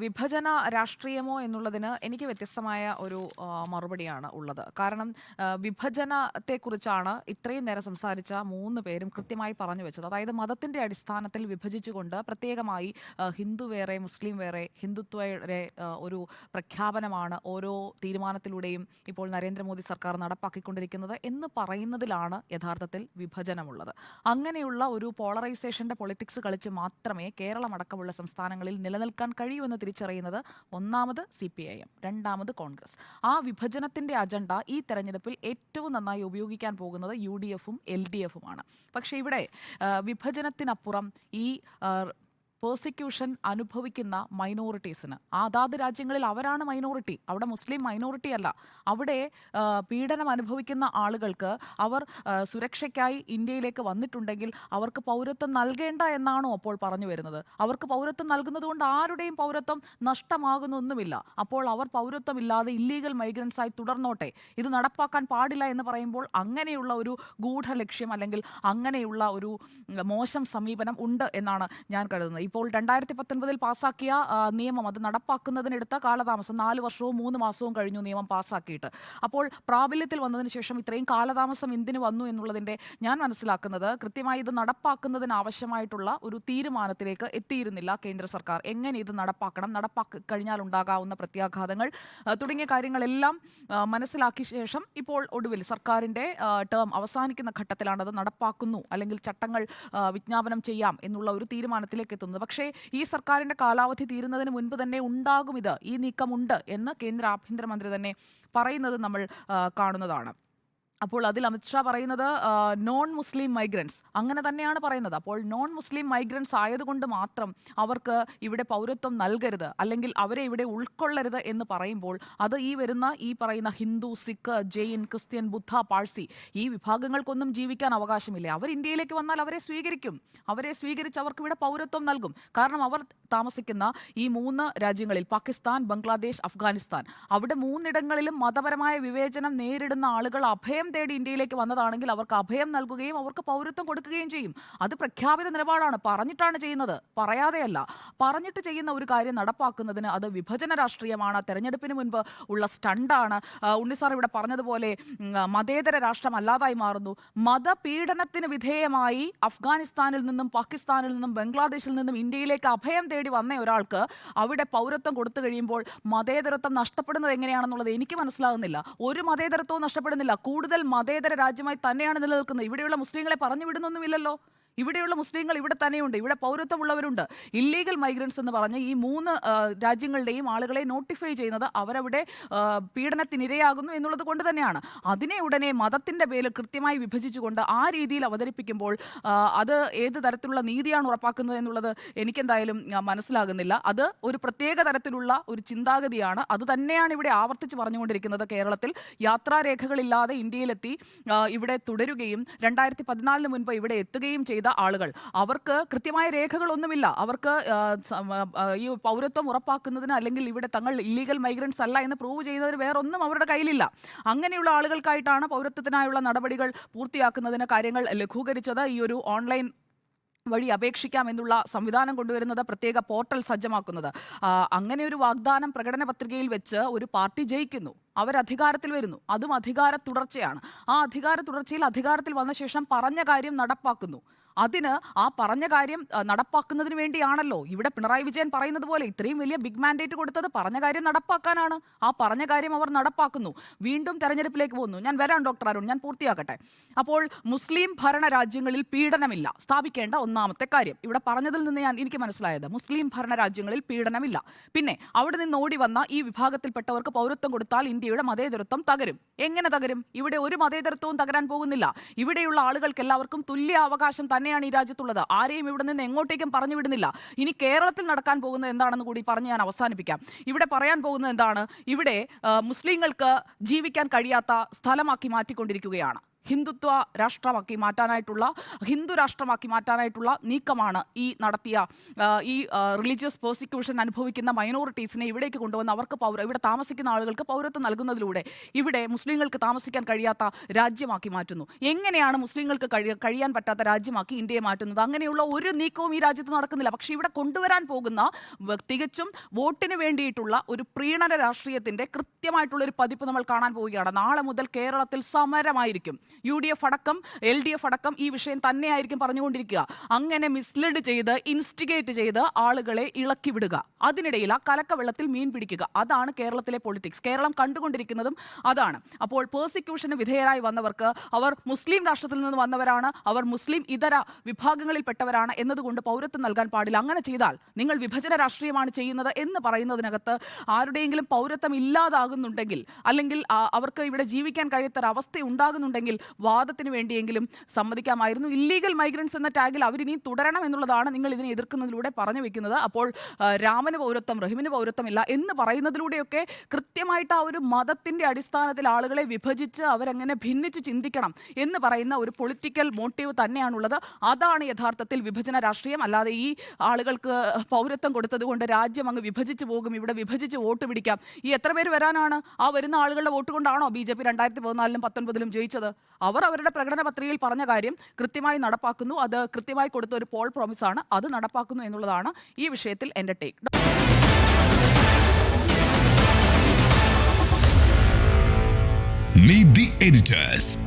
വിഭജന രാഷ്ട്രീയമോ എന്നുള്ളതിന് എനിക്ക് വ്യത്യസ്തമായ ഒരു മറുപടിയാണ് ഉള്ളത്. കാരണം വിഭജനത്തെക്കുറിച്ചാണ് ഇത്രയും നേരം സംസാരിച്ച 3 പേരും കൃത്യമായി പറഞ്ഞു വെച്ചത്. അതായത് മതത്തിന്റെ അടിസ്ഥാനത്തിൽ വിഭജിച്ചുകൊണ്ട് പ്രത്യേകമായി ഹിന്ദു വേറെ, മുസ്ലിം വേറെ, ഹിന്ദുത്വയുടെ ഒരു പ്രഖ്യാപനമാണ് ഓരോ തീരുമാനത്തിലൂടെയും ഇപ്പോൾ നരേന്ദ്രമോദി സർക്കാർ നടപ്പാക്കിക്കൊണ്ടിരിക്കുന്നത് എന്ന് പറയുന്നതിലാണ് യഥാർത്ഥത്തിൽ വിഭജനമുള്ളത്. അങ്ങനെയുള്ള ഒരു പോളറൈസേഷന്റെ പൊളിറ്റിക്സ് കളിച്ച് മാത്രമേ കേരളമടക്കമുള്ള സംസ്ഥാനങ്ങളിൽ നിലനിൽക്കാൻ കഴിയൂ എന്ന് തിരിച്ചറിയുന്നത് ഒന്നാമത് CPIM, രണ്ടാമത് കോൺഗ്രസ്. ആ വിഭജനത്തിന്റെ അജണ്ട ഈ തെരഞ്ഞെടുപ്പിൽ ഏറ്റവും നന്നായി ഉപയോഗിക്കാൻ പോകുന്നത് UDFും LDFുമാണ്. പക്ഷേ ഇവിടെ വിഭജനത്തിനപ്പുറം ഈ പേഴ്സിക്യൂഷൻ അനുഭവിക്കുന്ന മൈനോറിറ്റീസിന് അതാത് രാജ്യങ്ങളിൽ അവരാണ് മൈനോറിറ്റി, അവിടെ മുസ്ലിം മൈനോറിറ്റി അല്ല. അവിടെ പീഡനം അനുഭവിക്കുന്ന ആളുകൾക്ക് അവർ സുരക്ഷയ്ക്കായി ഇന്ത്യയിലേക്ക് വന്നിട്ടുണ്ടെങ്കിൽ അവർക്ക് പൗരത്വം നൽകേണ്ട എന്നാണോ അപ്പോൾ പറഞ്ഞു വരുന്നത്? അവർക്ക് പൗരത്വം നൽകുന്നത് കൊണ്ട് ആരുടെയും പൗരത്വം നഷ്ടമാകുന്നൊന്നുമില്ല. അപ്പോൾ അവർ പൗരത്വമില്ലാതെ ഇല്ലീഗൽ മൈഗ്രൻസായി തുടർന്നോട്ടെ, ഇത് നടപ്പാക്കാൻ പാടില്ല എന്ന് പറയുമ്പോൾ അങ്ങനെയുള്ള ഒരു ഗൂഢലക്ഷ്യം അല്ലെങ്കിൽ അങ്ങനെയുള്ള ഒരു മോശം സമീപനം ഉണ്ട് എന്നാണ് ഞാൻ കരുതുന്നത്. ഇപ്പോൾ 2019 പാസാക്കിയ നിയമം അത് നടപ്പാക്കുന്നതിനെടുത്ത കാലതാമസം 4 വർഷവും 3 മാസവും കഴിഞ്ഞു നിയമം പാസാക്കിയിട്ട്. അപ്പോൾ പ്രാബല്യത്തിൽ വന്നതിന് ശേഷം ഇത്രയും കാലതാമസം എന്തിനു വന്നു എന്നുള്ളതിൻ്റെ ഞാൻ മനസ്സിലാക്കുന്നത് കൃത്യമായി ഇത് നടപ്പാക്കുന്നതിന് ആവശ്യമായിട്ടുള്ള ഒരു തീരുമാനത്തിലേക്ക് എത്തിയിരുന്നില്ല കേന്ദ്ര സർക്കാർ. എങ്ങനെ ഇത് നടപ്പാക്കണം, നടപ്പാക്കി കഴിഞ്ഞാൽ ഉണ്ടാകാവുന്ന പ്രത്യാഘാതങ്ങൾ തുടങ്ങിയ കാര്യങ്ങളെല്ലാം മനസ്സിലാക്കിയ ശേഷം ഇപ്പോൾ ഒടുവിൽ സർക്കാരിൻ്റെ ടേം അവസാനിക്കുന്ന ഘട്ടത്തിലാണ് അത് നടപ്പാക്കുന്നു അല്ലെങ്കിൽ ചട്ടങ്ങൾ വിജ്ഞാപനം ചെയ്യാം എന്നുള്ള ഒരു തീരുമാനത്തിലേക്ക് എത്തുന്നത്. പക്ഷേ ഈ സർക്കാരിന്റെ കാലാവധി തീരുന്നതിന് മുൻപ് തന്നെ ഉണ്ടാകും ഈ നീക്കമുണ്ട് എന്ന് കേന്ദ്ര ആഭ്യന്തരമന്ത്രി തന്നെ പറയുന്നത് നമ്മൾ കാണുന്നതാണ്. അപ്പോൾ അതിൽ അമിത്ഷാ പറയുന്നത് നോൺ മുസ്ലിം മൈഗ്രൻസ് അങ്ങനെ തന്നെയാണ് പറയുന്നത്. അപ്പോൾ നോൺ മുസ്ലിം മൈഗ്രൻസ് ആയതുകൊണ്ട് മാത്രം അവർക്ക് ഇവിടെ പൗരത്വം നൽകരുത് അല്ലെങ്കിൽ അവരെ ഇവിടെ ഉൾക്കൊള്ളരുത് എന്ന് പറയുമ്പോൾ അത് ഈ പറയുന്ന ഹിന്ദു, സിഖ്, ജെയിൻ, ക്രിസ്ത്യൻ, ബുദ്ധ, പാഴ്സി ഈ വിഭാഗങ്ങൾക്കൊന്നും ജീവിക്കാൻ അവകാശമില്ല. അവർ ഇന്ത്യയിലേക്ക് വന്നാൽ അവരെ സ്വീകരിക്കും. അവരെ സ്വീകരിച്ച് അവർക്ക് ഇവിടെ പൗരത്വം നൽകും. കാരണം അവർ താമസിക്കുന്ന ഈ 3 രാജ്യങ്ങളിൽ പാകിസ്ഥാൻ, ബംഗ്ലാദേശ്, അഫ്ഗാനിസ്ഥാൻ അവിടെ 3 ഇടങ്ങളിലും മതപരമായ വിവേചനം നേരിടുന്ന ആളുകൾ അഭയം തേടി ഇന്ത്യയിലേക്ക് വന്നതാണെങ്കിൽ അവർക്ക് അഭയം നൽകുകയും അവർക്ക് പൗരത്വം കൊടുക്കുകയും ചെയ്യും. അത് പ്രഖ്യാപിത നിലപാടാണ്. പറഞ്ഞിട്ടാണ് ചെയ്യുന്നത്, പറയാതെയല്ല. പറഞ്ഞിട്ട് ചെയ്യുന്ന ഒരു കാര്യം നടപ്പാക്കുന്നതിന് അത് വിഭജന രാഷ്ട്രീയമാണ്, തെരഞ്ഞെടുപ്പിന് മുൻപ് ഉള്ള സ്റ്റണ്ടാണ്. ഉണ്ണിസാർ ഇവിടെ പറഞ്ഞതുപോലെ മതേതര രാഷ്ട്രം അല്ലാതായി മാറുന്നു. മതപീഡനത്തിന് വിധേയമായി അഫ്ഗാനിസ്ഥാനിൽ നിന്നും പാകിസ്ഥാനിൽ നിന്നും ബംഗ്ലാദേശിൽ നിന്നും ഇന്ത്യയിലേക്ക് അഭയം തേടി വന്ന ഒരാൾക്ക് അവിടെ പൗരത്വം കൊടുത്തു കഴിയുമ്പോൾ മതേതരത്വം നഷ്ടപ്പെടുന്നത് എങ്ങനെയാണെന്നുള്ളത് എനിക്ക് മനസ്സിലാകുന്നില്ല. ഒരു മതേതരത്വവും നഷ്ടപ്പെടുന്നില്ല. കൂടുതൽ മതേതര രാജ്യമായി തന്നെയാണ് നിലനിൽക്കുന്നത്. ഇവിടെയുള്ള മുസ്ലിങ്ങളെ പറഞ്ഞു വിടുന്നൊന്നുമില്ലല്ലോ. ഇവിടെയുള്ള മുസ്ലിങ്ങൾ ഇവിടെ തന്നെയുണ്ട്, ഇവിടെ പൗരത്വമുള്ളവരുണ്ട്. ഇല്ലീഗൽ മൈഗ്രൻസ് എന്ന് പറഞ്ഞ് ഈ 3 രാജ്യങ്ങളുടെയും ആളുകളെ നോട്ടിഫൈ ചെയ്യുന്നത് അവരവിടെ പീഡനത്തിനിരയാകുന്നു എന്നുള്ളത് കൊണ്ട് തന്നെയാണ്. അതിനെ ഉടനെ മതത്തിൻ്റെ പേരിൽ കൃത്യമായി വിഭജിച്ചുകൊണ്ട് ആ രീതിയിൽ അവതരിപ്പിക്കുമ്പോൾ അത് ഏത് തരത്തിലുള്ള നീതിയാണ് ഉറപ്പാക്കുന്നത് എന്നുള്ളത് എനിക്കെന്തായാലും മനസ്സിലാകുന്നില്ല. അത് ഒരു പ്രത്യേക തരത്തിലുള്ള ഒരു ചിന്താഗതിയാണ്. അത് തന്നെയാണ് ഇവിടെ ആവർത്തിച്ച് പറഞ്ഞുകൊണ്ടിരിക്കുന്നത്. കേരളത്തിൽ യാത്രാരേഖകളില്ലാതെ ഇന്ത്യയിലെത്തി ഇവിടെ തുടരുകയും 2014 മുൻപ് ഇവിടെ എത്തുകയും ചെയ്ത ആളുകൾ, അവർക്ക് കൃത്യമായ രേഖകളൊന്നുമില്ല. അവർക്ക് ഈ പൗരത്വം ഉറപ്പാക്കുന്നതിന് അല്ലെങ്കിൽ ഇവിടെ തങ്ങൾ ഇല്ലീഗൽ മൈഗ്രൻസ് അല്ല എന്ന് പ്രൂവ് ചെയ്യുന്നതിന് വേറൊന്നും അവരുടെ കയ്യിലില്ല. അങ്ങനെയുള്ള ആളുകൾക്കായിട്ടാണ് പൗരത്വത്തിനായുള്ള നടപടികൾ പൂർത്തിയാക്കുന്നതിന് കാര്യങ്ങൾ ലഘൂകരിച്ചത്. ഈ ഒരു ഓൺലൈൻ വഴി അപേക്ഷിക്കാം എന്നുള്ള സംവിധാനം കൊണ്ടുവരുന്നത്, പ്രത്യേക പോർട്ടൽ സജ്ജമാക്കുന്നത്. അങ്ങനെ ഒരു വാഗ്ദാനം പ്രകടന പത്രികയിൽ വെച്ച് ഒരു പാർട്ടി ജയിക്കുന്നു, അവരധികാരത്തിൽ വരുന്നു, അതും അധികാര തുടർച്ചയാണ്. ആ അധികാര തുടർച്ചയിൽ അധികാരത്തിൽ വന്ന ശേഷം പറഞ്ഞ കാര്യം നടപ്പാക്കുന്നു. അതിന് ആ പറഞ്ഞ കാര്യം നടപ്പാക്കുന്നതിന് വേണ്ടിയാണല്ലോ ഇവിടെ പിണറായി വിജയൻ പറയുന്നത് പോലെ ഇത്രയും വലിയ ബിഗ് മാൻഡേറ്റ് കൊടുത്തത് പറഞ്ഞ കാര്യം നടപ്പാക്കാനാണ്. ആ പറഞ്ഞ കാര്യം അവർ നടപ്പാക്കുന്നു. വീണ്ടും തെരഞ്ഞെടുപ്പിലേക്ക് പോകുന്നു. ഞാൻ വരാം ഡോക്ടർ അരുൺ, ഞാൻ പൂർത്തിയാക്കട്ടെ. അപ്പോൾ മുസ്ലിം ഭരണ രാജ്യങ്ങളിൽ പീഡനമില്ല, സ്ഥാപിക്കേണ്ട ഒന്നാമത്തെ കാര്യം. ഇവിടെ പറഞ്ഞതിൽ നിന്ന് എനിക്ക് മനസ്സിലായത് മുസ്ലിം ഭരണ രാജ്യങ്ങളിൽ പീഡനമില്ല. പിന്നെ അവിടെ നിന്ന് ഓടി വന്ന ഈ വിഭാഗത്തിൽപ്പെട്ടവർക്ക് പൗരത്വം കൊടുത്താൽ ഇന്ത്യയുടെ മതേതരത്വം തകരും. എങ്ങനെ തകരും? ഇവിടെ ഒരു മതേതരത്വവും തകരാൻ പോകുന്നില്ല. ഇവിടെയുള്ള ആളുകൾക്ക് എല്ലാവർക്കും തുല്യ അവകാശം തന്നെയാണ് ഈ രാജ്യത്തുള്ളത്. ആരെയും ഇവിടെ നിന്ന് എങ്ങോട്ടേക്കും പറഞ്ഞു വിടുന്നില്ല. ഇനി കേരളത്തിൽ നടക്കാൻ പോകുന്നത് എന്താണെന്ന് കൂടി പറഞ്ഞ് ഞാൻ അവസാനിപ്പിക്കാം. ഇവിടെ പറയാൻ പോകുന്നത് എന്താണ്? ഇവിടെ മുസ്ലിങ്ങൾക്ക് ജീവിക്കാൻ കഴിയാത്ത സ്ഥലമാക്കി മാറ്റിക്കൊണ്ടിരിക്കുകയാണ്. ഹിന്ദു രാഷ്ട്രമാക്കി മാറ്റാനായിട്ടുള്ള നീക്കമാണ് ഈ നടത്തിയ ഈ റിലീജിയസ് പെർസിക്യൂഷൻ അനുഭവിക്കുന്ന മൈനോറിറ്റീസിനെ ഇവിടേക്ക് കൊണ്ടുവന്ന് അവർക്ക് ഇവിടെ താമസിക്കുന്ന ആളുകൾക്ക് പൗരത്വം നൽകുന്നതിലൂടെ ഇവിടെ മുസ്ലിങ്ങൾക്ക് താമസിക്കാൻ കഴിയാത്ത രാജ്യമാക്കി മാറ്റുന്നു. എങ്ങനെയാണ് മുസ്ലിങ്ങൾക്ക് കഴിയാൻ പറ്റാത്ത രാജ്യമാക്കി ഇന്ത്യയെ മാറ്റുന്നത്? അങ്ങനെയുള്ള ഒരു നീക്കവും ഈ രാജ്യത്ത് നടക്കുന്നില്ല. പക്ഷേ ഇവിടെ കൊണ്ടുവരാൻ പോകുന്ന തികച്ചും വോട്ടിന് വേണ്ടിയിട്ടുള്ള ഒരു പ്രീണന രാഷ്ട്രീയത്തിന്റെ കൃത്യമായിട്ടുള്ള ഒരു പതിപ്പ് നമ്മൾ കാണാൻ പോവുകയാണ്. നാളെ മുതൽ കേരളത്തിൽ സമരമായിരിക്കും. UDF അടക്കം LDF അടക്കം ഈ വിഷയം തന്നെയായിരിക്കും പറഞ്ഞുകൊണ്ടിരിക്കുക. അങ്ങനെ മിസ്ലീഡ് ചെയ്ത് ഇൻസ്റ്റിഗേറ്റ് ചെയ്ത് ആളുകളെ ഇളക്കി വിടുക, അതിനിടയിൽ ആ കലക്കവെള്ളത്തിൽ മീൻ പിടിക്കുക. അതാണ് കേരളത്തിലെ പൊളിറ്റിക്സ്. കേരളം കണ്ടുകൊണ്ടിരിക്കുന്നതും അതാണ്. അപ്പോൾ പേഴ്സിക്യൂഷന് വിധേയരായി വന്നവർക്ക് അവർ മുസ്ലിം രാഷ്ട്രത്തിൽ നിന്ന് വന്നവരാണ്, അവർ മുസ്ലിം ഇതര വിഭാഗങ്ങളിൽപ്പെട്ടവരാണ് എന്നതുകൊണ്ട് പൗരത്വം നൽകാൻ പാടില്ല. അങ്ങനെ ചെയ്താൽ നിങ്ങൾ വിഭജന രാഷ്ട്രീയമാണ് ചെയ്യുന്നത് എന്ന് പറയുന്നതിനകത്ത് ആരുടെയെങ്കിലും പൗരത്വം ഇല്ലാതാകുന്നുണ്ടെങ്കിൽ, അല്ലെങ്കിൽ അവർക്ക് ഇവിടെ ജീവിക്കാൻ കഴിയാത്തൊരവസ്ഥ ഉണ്ടാകുന്നുണ്ടെങ്കിൽ വാദത്തിന് വേണ്ടിയെങ്കിലും സമ്മതിക്കാമായിരുന്നു. ഇല്ലീഗൽ മൈഗ്രൻസ് എന്ന ടാഗിൽ അവരിനിയും തുടരണം എന്നുള്ളതാണ് നിങ്ങൾ ഇതിനെ എതിർക്കുന്നതിലൂടെ പറഞ്ഞു വെക്കുന്നത്. അപ്പോൾ രാമന് പൗരത്വം, റഹീമിന് പൗരത്വമില്ല എന്ന് പറയുന്നതിലൂടെയൊക്കെ കൃത്യമായിട്ട് ആ ഒരു മതത്തിന്റെ അടിസ്ഥാനത്തിൽ ആളുകളെ വിഭജിച്ച് അവരെങ്ങനെ ഭിന്നിച്ച് ചിന്തിക്കണം എന്ന് പറയുന്ന ഒരു പൊളിറ്റിക്കൽ മോട്ടീവ് തന്നെയാണുള്ളത്. അതാണ് യഥാർത്ഥത്തിൽ വിഭജന രാഷ്ട്രീയം. അല്ലാതെ ഈ ആളുകൾക്ക് പൗരത്വം കൊടുത്തത് കൊണ്ട് രാജ്യം അങ്ങ് വിഭജിച്ച് പോകും, ഇവിടെ വിഭജിച്ച് വോട്ട് പിടിക്കാം. ഈ എത്ര പേര് വരാനാണ്? ആ വരുന്ന ആളുകളുടെ വോട്ട് കൊണ്ടാണോ BJP 2014-ലും 19-ലും ജയിച്ചത്? അവർ അവരുടെ പ്രകടന പത്രികയിൽ പറഞ്ഞ കാര്യം കൃത്യമായി നടപ്പാക്കുന്നു. അത് കൃത്യമായി കൊടുത്ത ഒരു പോൾ പ്രോമിസാണ്, അത് നടപ്പാക്കുന്നു എന്നുള്ളതാണ് ഈ വിഷയത്തിൽ എൻ്റെ ടേക്ക്. Meet the editors.